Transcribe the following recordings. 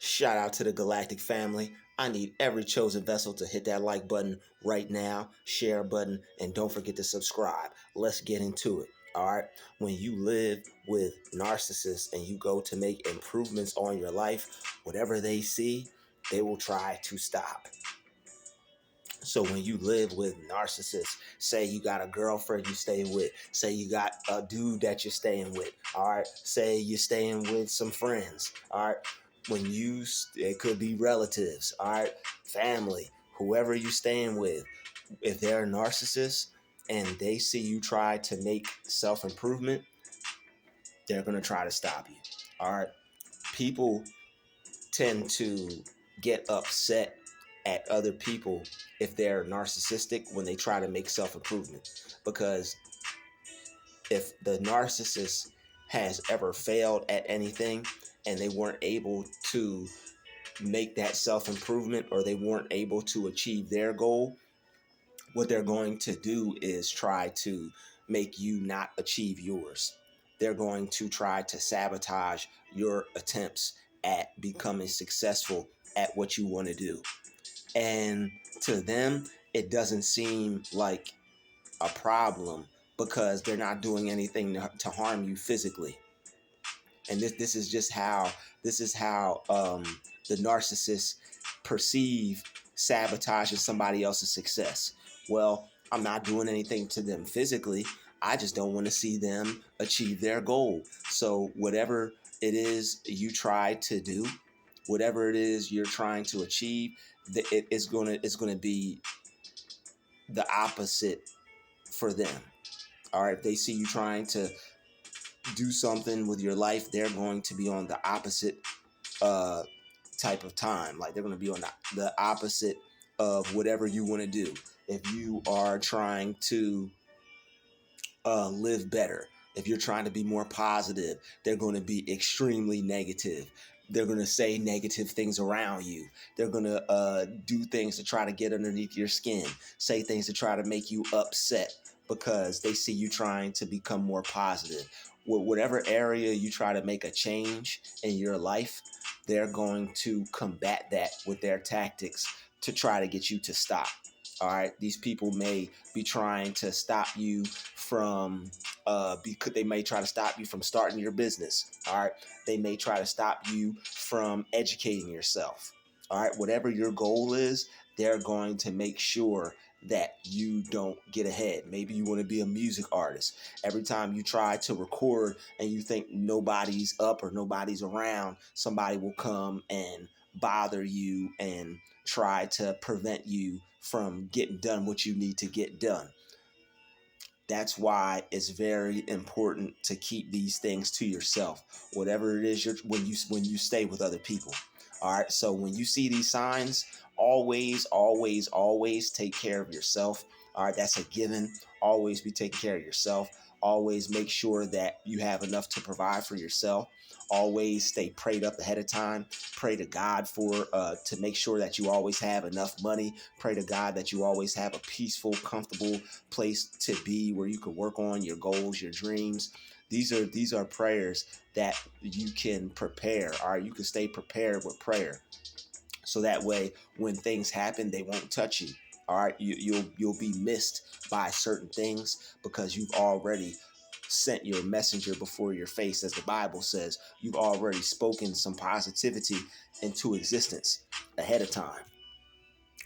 Shout out to the Galactic family. I need every chosen vessel to hit that like button right now, share button, and don't forget to subscribe. Let's get into it. All right. When you live with narcissists and you go to make improvements on your life, whatever they see, they will try to stop. So when you live with narcissists, say you got a girlfriend you stay with, say you got a dude that you're staying with, all right, say you're staying with some friends, all right, it could be relatives, all right, family, whoever you're staying with, if they're a narcissist and they see you try to make self-improvement, they're going to try to stop you, all right. People tend to get upset at other people if they're narcissistic when they try to make self-improvement, because if the narcissist has ever failed at anything and they weren't able to make that self-improvement, or they weren't able to achieve their goal, what they're going to do is try to make you not achieve yours. They're going to try to sabotage your attempts at becoming successful at what you want to do. And to them, it doesn't seem like a problem because they're not doing anything to harm you physically. And this is just how the narcissists perceive sabotaging somebody else's success. Well, I'm not doing anything to them physically. I just don't want to see them achieve their goal. So whatever it is you try to do, whatever it is you're trying to achieve, it's gonna be the opposite for them. All right, if they see you trying to do something with your life, they're going to be on the opposite uh, type of time. Like they're going to be on the opposite of whatever you want to do. If you are trying to live better, if you're trying to be more positive, they're going to be extremely negative. They're going to say negative things around you. They're going to do things to try to get underneath your skin, say things to try to make you upset because they see you trying to become more positive. Whatever area you try to make a change in your life, they're going to combat that with their tactics to try to get you to stop. All right, these people may be trying to stop you from because they may try to stop you from starting your business. All right, they may try to stop you from educating yourself. All right, whatever your goal is, they're going to make sure that you don't get ahead. Maybe you want to be a music artist. Every time you try to record and you think nobody's up or nobody's around, somebody will come and bother you and try to prevent you from getting done what you need to get done. That's why it's very important to keep these things to yourself, whatever it is when you stay with other people. All right, so when you see these signs, always take care of yourself. All right, that's a given. Always be taking care of yourself. Always make sure that you have enough to provide for yourself. Always stay prayed up ahead of time. Pray to God for to make sure that you always have enough money. Pray to God that you always have a peaceful, comfortable place to be where you can work on your goals, your dreams. These are prayers that you can prepare. All right, you can stay prepared with prayer, so that way when things happen, they won't touch you. All right, you'll be missed by certain things because you've already sent your messenger before your face, as the Bible says. You've already spoken some positivity into existence ahead of time.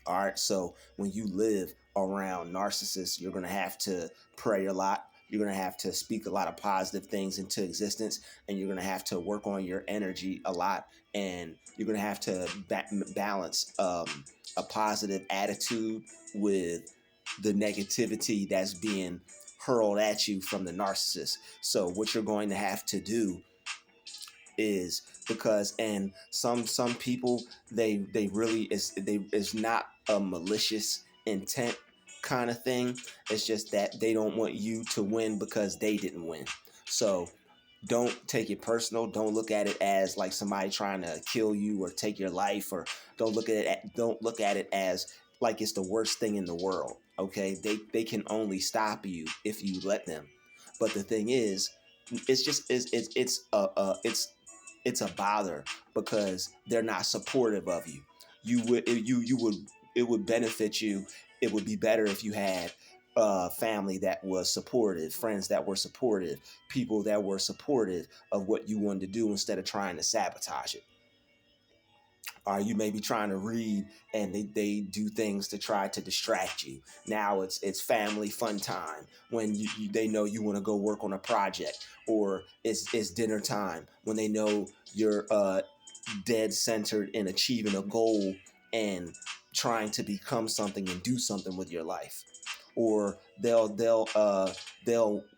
All right, so when you live around narcissists, you're going to have to pray a lot. You're going to have to speak a lot of positive things into existence, and you're going to have to work on your energy a lot, and you're going to have to balance a positive attitude with the negativity that's being hurled at you from the narcissist. So what you're going to have to do is, because and some people, they really is not a malicious intent kind of thing. It's just that they don't want you to win because they didn't win. So don't take it personal. Don't look at it as like somebody trying to kill you or take your life, or don't look at it as like it's the worst thing in the world. Okay, they can only stop you if you let them. But the thing is, it's just it's it's a bother because they're not supportive of you. You would benefit you. It would be better if you had family that was supportive, friends that were supportive, people that were supportive of what you wanted to do instead of trying to sabotage it. Or you may be trying to read and they do things to try to distract you. Now it's family fun time when they know you want to go work on a project, or it's dinner time when they know you're dead centered in achieving a goal and trying to become something and do something with your life. Or they'll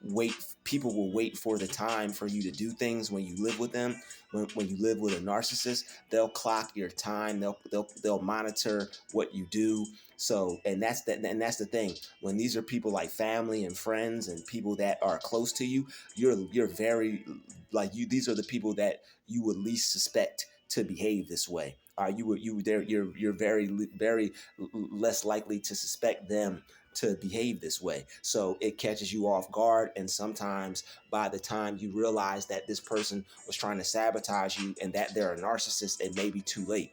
wait. People will wait for the time for you to do things when you live with them. When you live with a narcissist, they'll clock your time. They'll monitor what you do. So, and that's the thing. When these are people like family and friends and people that are close to you, you're very like you. These are the people that you would least suspect to behave this way. You're very less likely to suspect them to behave this way. So it catches you off guard. And sometimes by the time you realize that this person was trying to sabotage you and that they're a narcissist, it may be too late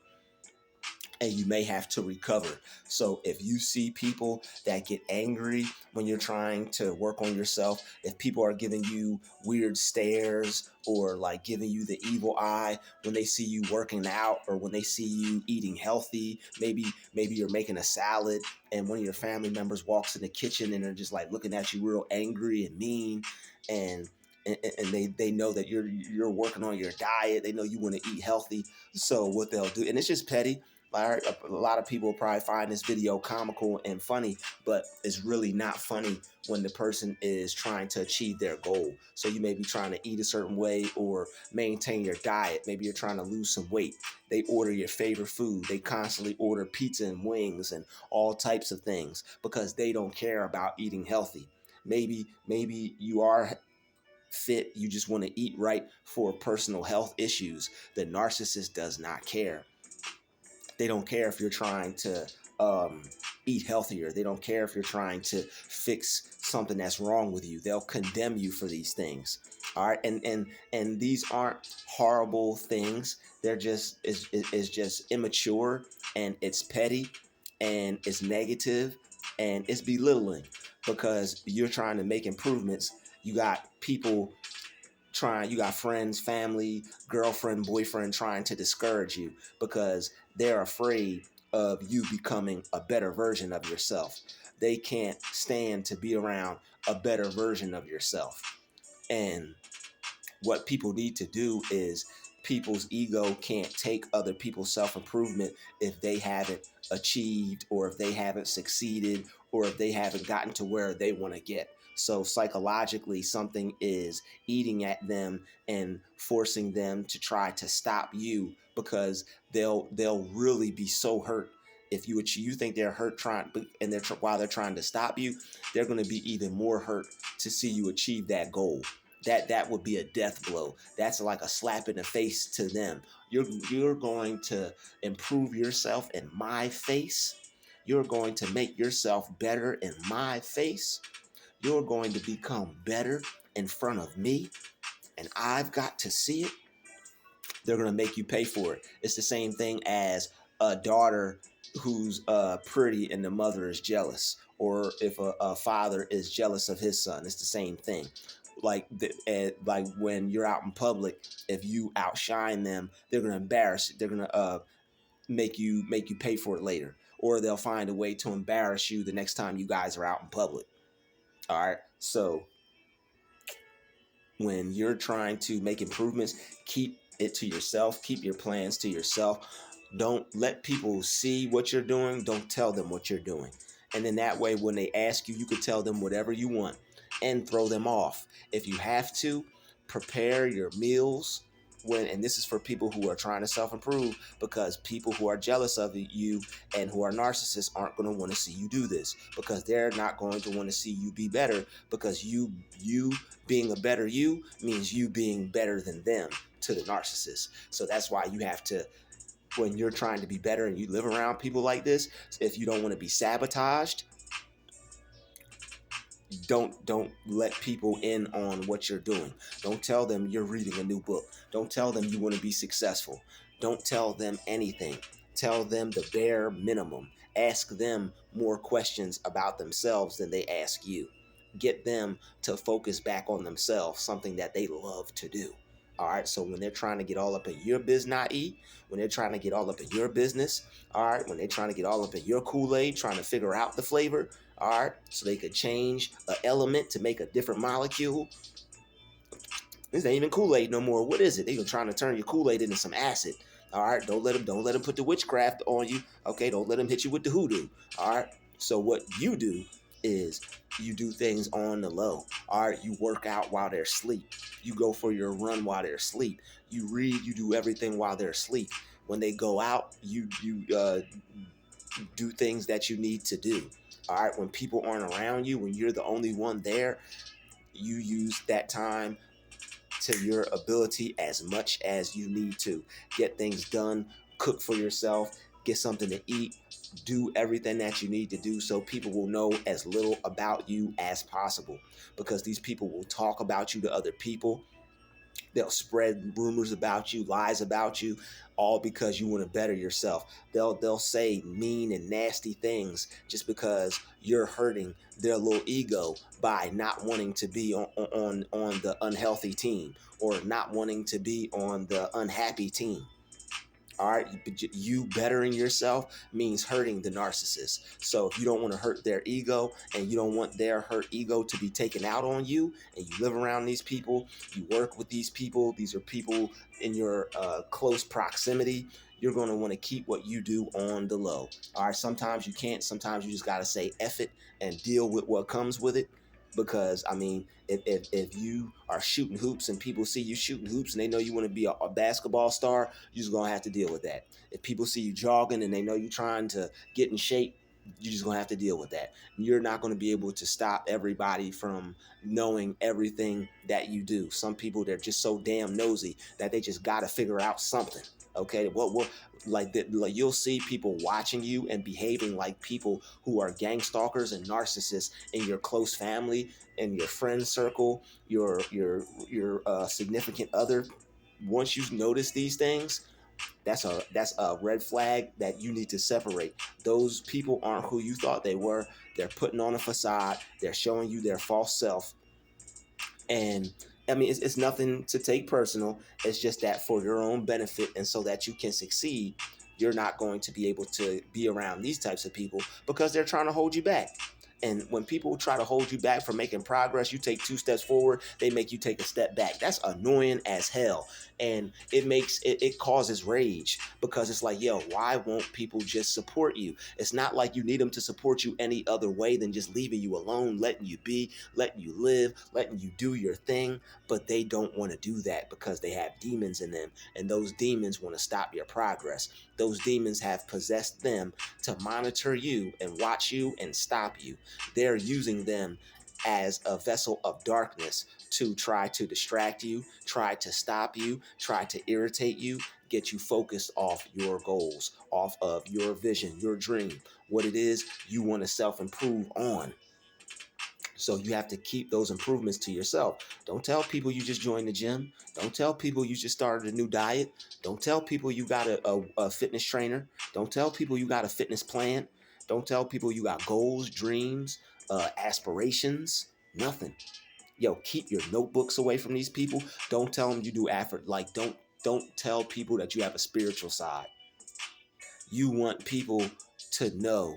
and you may have to recover. So if you see people that get angry when you're trying to work on yourself, if people are giving you weird stares or like giving you the evil eye when they see you working out, or when they see you eating healthy, maybe you're making a salad and one of your family members walks in the kitchen and they're just like looking at you real angry and mean, and they know that you're working on your diet. They know you want to eat healthy. So what they'll do, and it's just petty. A lot of people probably find this video comical and funny, but it's really not funny when the person is trying to achieve their goal. So you may be trying to eat a certain way or maintain your diet. Maybe you're trying to lose some weight. They order your favorite food. They constantly order pizza and wings and all types of things because they don't care about eating healthy. Maybe you are fit. You just want to eat right for personal health issues. The narcissist does not care. They don't care if you're trying to eat healthier. They don't care if you're trying to fix something that's wrong with you. They'll condemn you for these things. All right, and these aren't horrible things. They're just it's just immature, and it's petty, and it's negative, and it's belittling because you're trying to make improvements. You got people you got friends, family, girlfriend, boyfriend trying to discourage you because they're afraid of you becoming a better version of yourself. They can't stand to be around a better version of yourself. And what people need to do is, people's ego can't take other people's self-improvement if they haven't achieved, or if they haven't succeeded, or if they haven't gotten to where they want to get. So psychologically, something is eating at them and forcing them to try to stop you, because they'll really be so hurt if you think they're hurt while they're trying to stop you. They're going to be even more hurt to see you achieve that goal. That would be a death blow. That's like a slap in the face to them. You're going to improve yourself in my face. You're going to make yourself better in my face. You're going to become better in front of me, and I've got to see it. They're going to make you pay for it. It's the same thing as a daughter who's pretty and the mother is jealous, or if a father is jealous of his son. It's the same thing. Like when you're out in public, if you outshine them, they're going to embarrass you. They're going to make you pay for it later, or they'll find a way to embarrass you the next time you guys are out in public. All right, so when you're trying to make improvements, keep it to yourself. Keep your plans to yourself. Don't let people see what you're doing. Don't tell them what you're doing. And then that way, when they ask you, you could tell them whatever you want and throw them off. If you have to, prepare your meals. And this is for people who are trying to self-improve, because people who are jealous of you and who are narcissists aren't going to want to see you do this, because they're not going to want to see you be better, because you being a better you means you being better than them to the narcissist. So that's why you have to, when you're trying to be better and you live around people like this, if you don't want to be sabotaged, Don't let people in on what you're doing. Don't tell them you're reading a new book. Don't tell them you want to be successful. Don't tell them anything. Tell them the bare minimum. Ask them more questions about themselves than they ask you. Get them to focus back on themselves, something that they love to do. All right, so when they're trying to get all up in your business, when they're trying to get all up in your business, all right, when they're trying to get all up in your Kool-Aid, trying to figure out the flavor, all right, so they could change an element to make a different molecule. This ain't even Kool-Aid no more. What is it? They're trying to turn your Kool-Aid into some acid. All right, don't let them put the witchcraft on you. Okay, don't let them hit you with the hoodoo. All right. So what you do is you do things on the low. All right, you work out while they're asleep. You go for your run while they're asleep. You read. You do everything while they're asleep. When they go out, you do things that you need to do. All right, when people aren't around you, when you're the only one there, you use that time to your ability as much as you need to. Get things done, cook for yourself, get something to eat, do everything that you need to do so people will know as little about you as possible, because these people will talk about you to other people. They'll spread rumors about you, lies about you, all because you want to better yourself. They'll say mean and nasty things just because you're hurting their little ego by not wanting to be on the unhealthy team, or not wanting to be on the unhappy team. All right, you bettering yourself means hurting the narcissist. So if you don't want to hurt their ego, and you don't want their hurt ego to be taken out on you, and you live around these people, you work with these people, these are people in your close proximity, you're going to want to keep what you do on the low. All right, sometimes you can't. Sometimes you just got to say F it and deal with what comes with it. Because I mean, if you are shooting hoops and people see you shooting hoops and they know you want to be a basketball star, you're just gonna have to deal with that. If people see you jogging and they know you're trying to get in shape, you're just gonna have to deal with that. You're not gonna be able to stop everybody from knowing everything that you do. Some people, they're just so damn nosy that they just gotta figure out something. Okay, what like that? Like, you'll see people watching you and behaving like people who are gang stalkers and narcissists in your close family, in your friend circle, your significant other. Once you notice these things, that's a red flag that you need to separate. Those people aren't who you thought they were. They're putting on a facade. They're showing you their false self. And I mean, it's nothing to take personal. It's just that for your own benefit and so that you can succeed, you're not going to be able to be around these types of people because they're trying to hold you back. And when people try to hold you back from making progress, you take 2 steps forward, they make you take a step back. That's annoying as hell. And it causes rage, because it's like, yo, why won't people just support you? It's not like you need them to support you any other way than just leaving you alone, letting you be, letting you live, letting you do your thing. But they don't want to do that because they have demons in them, and those demons want to stop your progress. Those demons have possessed them to monitor you and watch you and stop you. They're using them as a vessel of darkness to try to distract you, try to stop you, try to irritate you, get you focused off your goals, off of your vision, your dream, what it is you want to self-improve on. So you have to keep those improvements to yourself. Don't tell people you just joined the gym. Don't tell people you just started a new diet. Don't tell people you got a fitness trainer. Don't tell people you got a fitness plan. Don't tell people you got goals, dreams, aspirations. Nothing. Yo, keep your notebooks away from these people. Don't tell them you do effort. Like, don't tell people that you have a spiritual side. You want people to know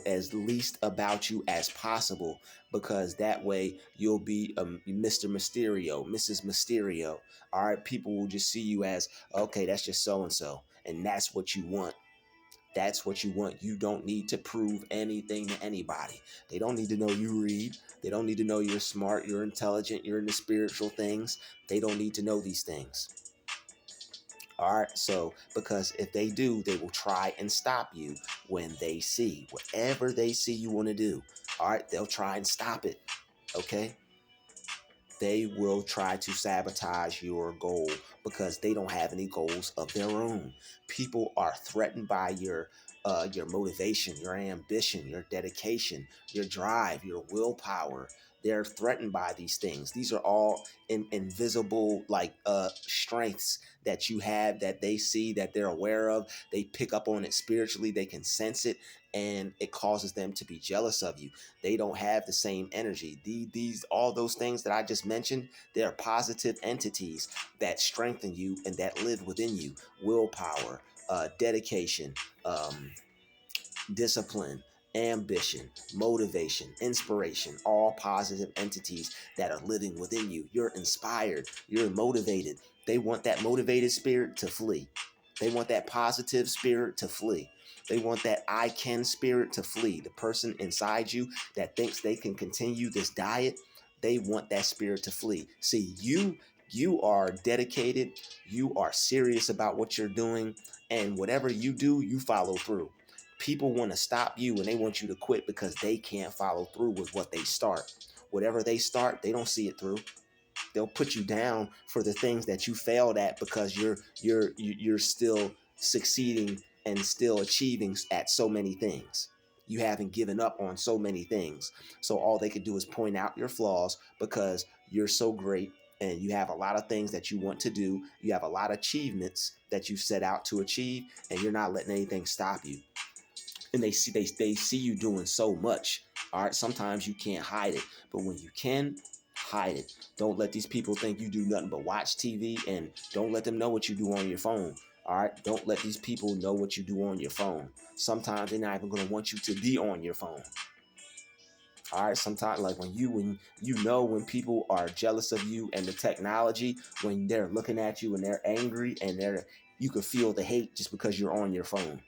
as least about you as possible, because that way you'll be Mr. Mysterio, Mrs. Mysterio. All right, people will just see you as, okay, that's just so and so, and that's what you want. That's what you want. You don't need to prove anything to anybody. They don't need to know you read. They don't need to know you're smart, you're intelligent, you're into spiritual things. They don't need to know these things. All right, so because if they do, they will try and stop you when they see whatever they see you want to do. All right, they'll try and stop it. Okay, They will try to sabotage your goal because they don't have any goals of their own. People are threatened by your motivation, your ambition, your dedication, your drive, your willpower. They're threatened by these things. These are all invisible strengths that you have, that they see, that they're aware of. They pick up on it spiritually. They can sense it, and it causes them to be jealous of you. They don't have the same energy. These all those things that I just mentioned, they are positive entities that strengthen you and that live within you. Willpower, dedication, um, discipline, ambition, motivation, inspiration, all positive entities that are living within you. You're inspired, you're motivated. They want that motivated spirit to flee. They want that positive spirit to flee. They want that I can spirit to flee. The person inside you that thinks they can continue this diet, they want that spirit to flee. See, you are dedicated, you are serious about what you're doing, and whatever you do, you follow through. People want to stop you and they want you to quit because they can't follow through with what they start. Whatever they start, they don't see it through. They'll put you down for the things that you failed at because you're still succeeding and still achieving at so many things. You haven't given up on so many things. So all they could do is point out your flaws because you're so great and you have a lot of things that you want to do. You have a lot of achievements that you set out to achieve, and you're not letting anything stop you. And they see you doing so much. All right, sometimes you can't hide it, but when you can, hide it. Don't let these people think you do nothing but watch TV, and don't let them know what you do on your phone. All right, don't let these people know what you do on your phone. Sometimes they're not even going to want you to be on your phone. All right, sometimes like when people are jealous of you and the technology, when they're looking at you and they're angry and you can feel the hate just because you're on your phone.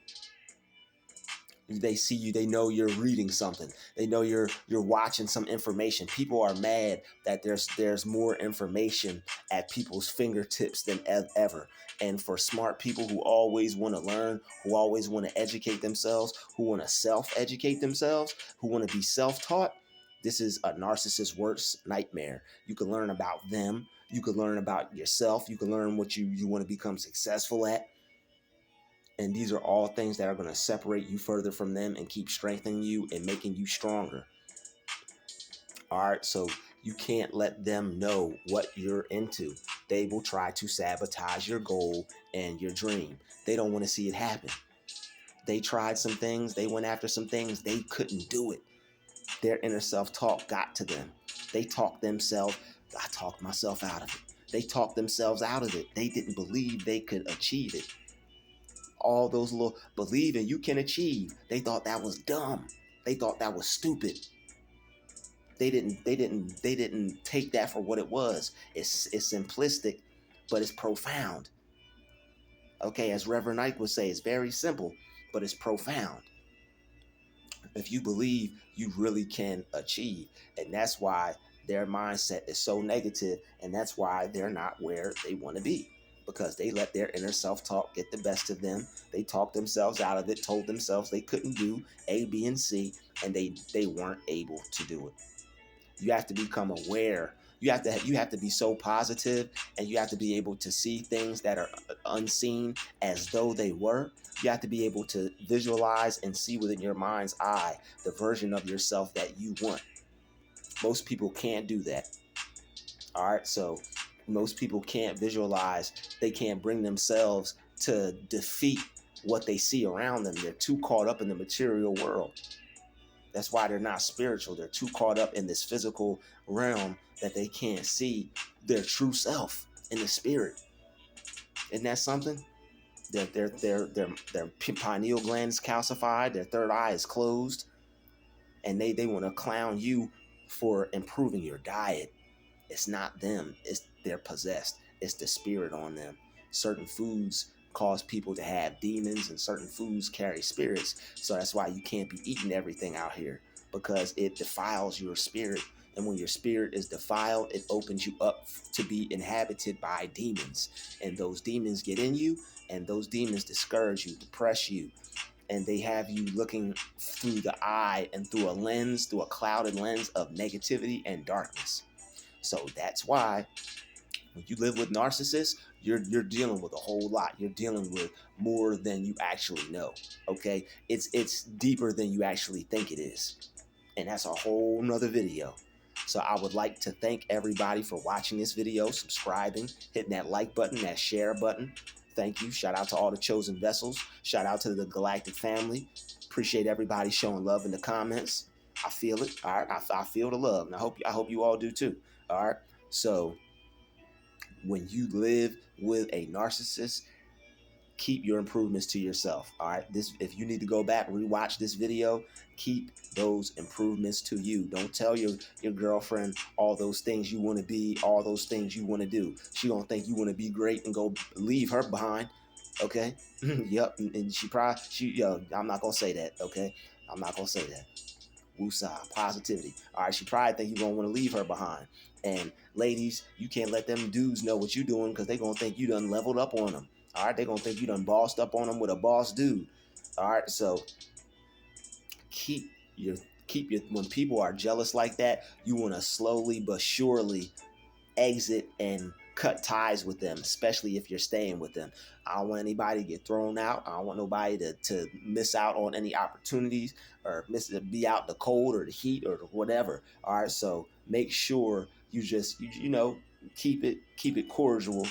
They see you, they know you're reading something, they know you're watching some information. People are mad that there's more information at people's fingertips than ever. And for smart people who always want to learn, who always want to educate themselves, who want to self-educate themselves, who want to be self-taught, this is a narcissist's worst nightmare. You can learn about them, you can learn about yourself, you can learn what you want to become successful at. And these are all things that are going to separate you further from them and keep strengthening you and making you stronger. All right, so you can't let them know what you're into. They will try to sabotage your goal and your dream. They don't want to see it happen. They tried some things, they went after some things, they couldn't do it. Their inner self-talk got to them. They talked themselves, I talked myself out of it. They talked themselves out of it. They didn't believe they could achieve it. All those little believing you can achieve, they thought that was dumb. They thought that was stupid. They didn't take that for what it was. It's simplistic, but it's profound. Okay, as Reverend Ike would say, it's very simple, but it's profound. If you believe, you really can achieve. And that's why their mindset is so negative, and that's why they're not where they want to be, because they let their inner self-talk get the best of them. They talked themselves out of it, told themselves they couldn't do A, B, and C, and they weren't able to do it. You have to become aware. You have to be so positive, and you have to be able to see things that are unseen as though they were. You have to be able to visualize and see within your mind's eye the version of yourself that you want. Most people can't do that. All right, so most people can't visualize. They can't bring themselves to defeat what they see around them. They're too caught up in the material world. That's why they're not spiritual. They're too caught up in this physical realm that they can't see their true self in the spirit. Isn't that something? Their pineal gland is calcified. Their third eye is closed, and they want to clown you for improving your diet. It's not them. They're possessed. It's the spirit on them. Certain foods cause people to have demons, and certain foods carry spirits. So that's why you can't be eating everything out here, because it defiles your spirit. And when your spirit is defiled, it opens you up to be inhabited by demons. And those demons get in you, and those demons discourage you, depress you, and they have you looking through the eye and through a clouded lens of negativity and darkness. So that's why when you live with narcissists, you're dealing with a whole lot. You're dealing with more than you actually know. Okay, it's deeper than you actually think it is, and that's a whole nother video. So I would like to thank everybody for watching this video, subscribing, hitting that like button, that share button. Thank you. Shout out to all the chosen vessels. Shout out to the galactic family. Appreciate everybody showing love in the comments. I feel it. All right, I feel the love, and I hope you all do too. All right. So when you live with a narcissist, keep your improvements to yourself. All right, this, if you need to go back rewatch this video, keep those improvements to you. Don't tell your girlfriend all those things you want to be, all those things you want to do. She gonna think you want to be great and go leave her behind. Okay. Yep. And I'm not gonna say that. Okay, I'm not gonna say that. Woosah, positivity. All right, she probably think you're gonna want to leave her behind. And ladies, you can't let them dudes know what you're doing, because they gonna think you done leveled up on them. All right, they gonna think you done bossed up on them with a boss dude. All right, so keep your when people are jealous like that, you want to slowly but surely exit and cut ties with them, especially if you're staying with them. I don't want anybody to get thrown out. I don't want nobody to miss out on any opportunities, or be out in the cold or the heat or whatever. All right, so make sure you just keep it cordial.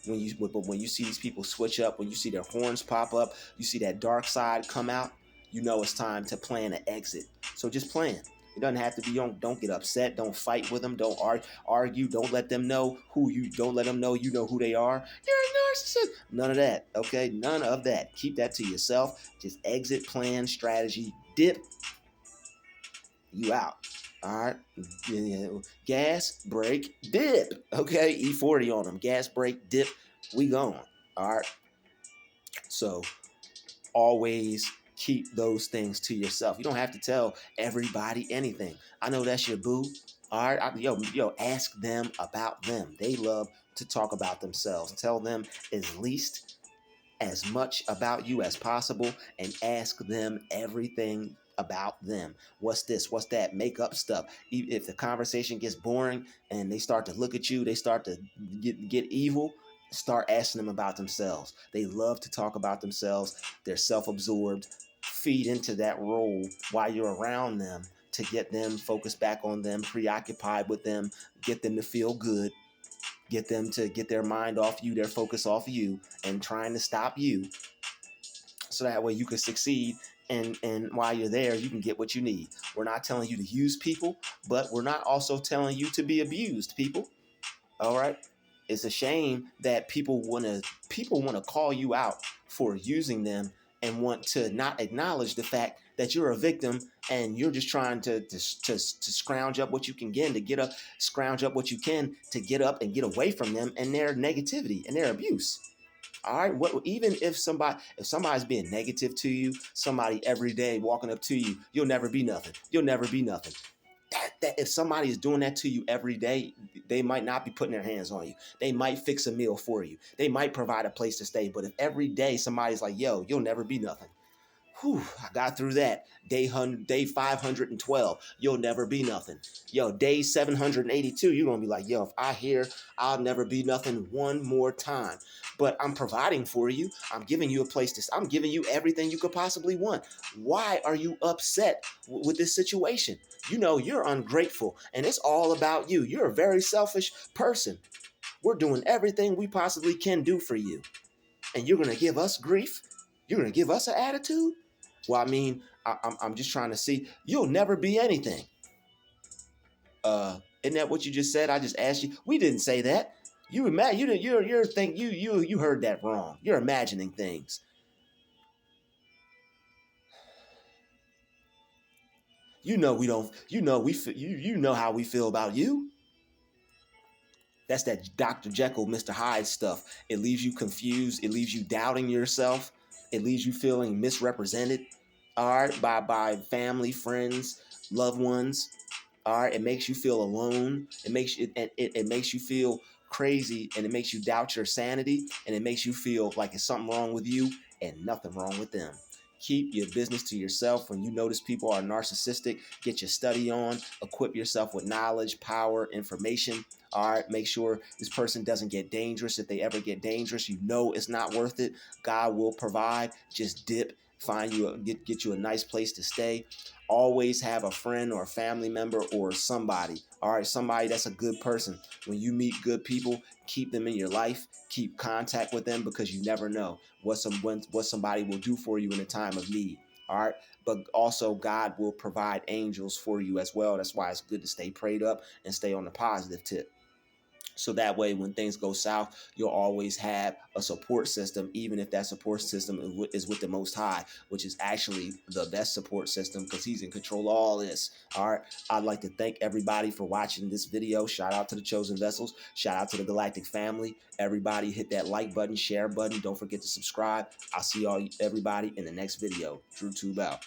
But when you see these people switch up, when you see their horns pop up, you see that dark side come out, you know it's time to plan an exit. So just plan. It doesn't have to be on. Don't get upset. Don't fight with them. Don't argue. Don't let them know who you. Don't let them know you know who they are. You're a narcissist. None of that. Okay, none of that. Keep that to yourself. Just exit, plan, strategy, dip. You out. All right. Gas, brake, dip. Okay, E40 on them. Gas, brake, dip. We gone. All right. So always keep those things to yourself. You don't have to tell everybody anything. I know that's your boo. All right, ask them about them. They love to talk about themselves. Tell them at least as much about you as possible, and ask them everything about them. What's this? What's that? Make up stuff. If the conversation gets boring and they start to look at you, they start to get evil, start asking them about themselves. They love to talk about themselves. They're self-absorbed. Feed into that role while you're around them to get them focused back on them, preoccupied with them, get them to feel good, get them to get their mind off you, their focus off you, and trying to stop you, so that way you can succeed. And while you're there, you can get what you need. We're not telling you to use people, but we're not also telling you to be abused, people. All right. It's a shame that people want to call you out for using them, and want to not acknowledge the fact that you're a victim, and you're just trying to scrounge up what you can get, scrounge up what you can to get up and get away from them and their negativity and their abuse. All right, even if somebody's being negative to you, somebody every day walking up to you, you'll never be nothing. You'll never be nothing. That if somebody is doing that to you every day, they might not be putting their hands on you. They might fix a meal for you. They might provide a place to stay. But if every day somebody's like, yo, you'll never be nothing. Whew, I got through that. Day 512, you'll never be nothing. Yo, day 782, you're going to be like, yo, if I hear I'll never be nothing one more time. But I'm providing for you. I'm giving you a place to, I'm giving you everything you could possibly want. Why are you upset with this situation? You know, you're ungrateful, and it's all about you. You're a very selfish person. We're doing everything we possibly can do for you, and you're going to give us grief? You're going to give us an attitude? Well, I mean, I'm just trying to see. You'll never be anything. Isn't that what you just said? I just asked you. We didn't say that. You heard that wrong. You're imagining things. You know we don't. You know you know how we feel about you. That's that Dr. Jekyll Mr Hyde stuff. It leaves you confused. It leaves you doubting yourself. It leaves you feeling misrepresented. All right, by family, friends, loved ones. All right, it makes you feel alone. It makes you feel crazy, and it makes you doubt your sanity, and it makes you feel like it's something wrong with you and nothing wrong with them. Keep your business to yourself. When you notice people are narcissistic, get your study on, equip yourself with knowledge, power, information. All right, make sure this person doesn't get dangerous. If they ever get dangerous, you know it's not worth it. God will provide. Just dip, find you get you a nice place to stay. Always have a friend or a family member or somebody. All right, somebody that's a good person. When you meet good people, keep them in your life. Keep contact with them because you never know what somebody will do for you in a time of need. All right, but also God will provide angels for you as well. That's why it's good to stay prayed up and stay on the positive tip. So that way, when things go south, you'll always have a support system, even if that support system is with the Most High, which is actually the best support system because He's in control of all this. All right. I'd like to thank everybody for watching this video. Shout out to the Chosen Vessels. Shout out to the Galactic family. Everybody hit that like button, share button. Don't forget to subscribe. I'll see everybody in the next video. TrueTube out.